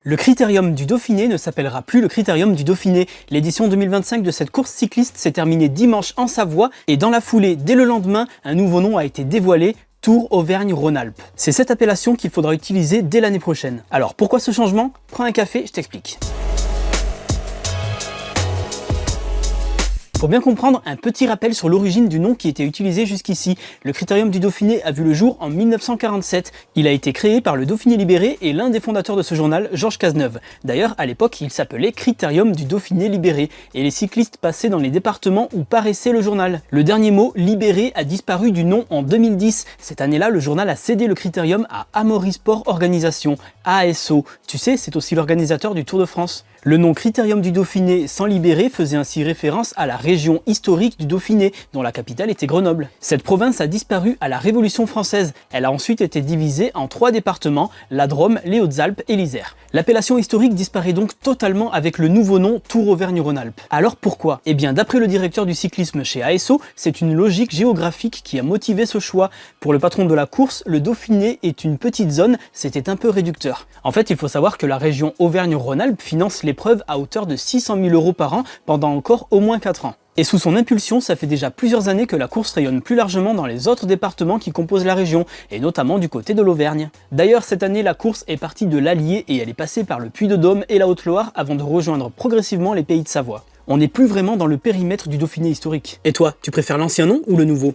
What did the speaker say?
Le Critérium du Dauphiné ne s'appellera plus le Critérium du Dauphiné. L'édition 2025 de cette course cycliste s'est terminée dimanche en Savoie et dans la foulée, dès le lendemain, un nouveau nom a été dévoilé, Tour Auvergne-Rhône-Alpes. C'est cette appellation qu'il faudra utiliser dès l'année prochaine. Alors pourquoi ce changement? Prends un café, je t'explique. Pour bien comprendre, un petit rappel sur l'origine du nom qui était utilisé jusqu'ici. Le Critérium du Dauphiné a vu le jour en 1947. Il a été créé par le Dauphiné libéré et l'un des fondateurs de ce journal, Georges Cazeneuve. D'ailleurs, à l'époque, il s'appelait Critérium du Dauphiné libéré et les cyclistes passaient dans les départements où paraissait le journal. Le dernier mot, libéré, a disparu du nom en 2010. Cette année-là, le journal a cédé le Critérium à Amaury Sport Organisation, ASO. Tu sais, c'est aussi l'organisateur du Tour de France. Le nom Critérium du Dauphiné sans libéré faisait ainsi référence à la région historique du Dauphiné, dont la capitale était Grenoble. Cette province a disparu à la Révolution française. Elle a ensuite été divisée en 3 départements, la Drôme, les Hautes-Alpes et l'Isère. L'appellation historique disparaît donc totalement avec le nouveau nom Tour Auvergne-Rhône-Alpes. Alors pourquoi? Eh bien, d'après le directeur du cyclisme chez ASO, c'est une logique géographique qui a motivé ce choix. Pour le patron de la course, le Dauphiné est une petite zone, c'était un peu réducteur. En fait, il faut savoir que la région Auvergne-Rhône-Alpes finance l'épreuve à hauteur de 600 000 € par an pendant encore au moins 4 ans. Et sous son impulsion, ça fait déjà plusieurs années que la course rayonne plus largement dans les autres départements qui composent la région, et notamment du côté de l'Auvergne. D'ailleurs, cette année, la course est partie de l'Allier et elle est passée par le Puy-de-Dôme et la Haute-Loire avant de rejoindre progressivement les pays de Savoie. On n'est plus vraiment dans le périmètre du Dauphiné historique. Et toi, tu préfères l'ancien nom ou le nouveau?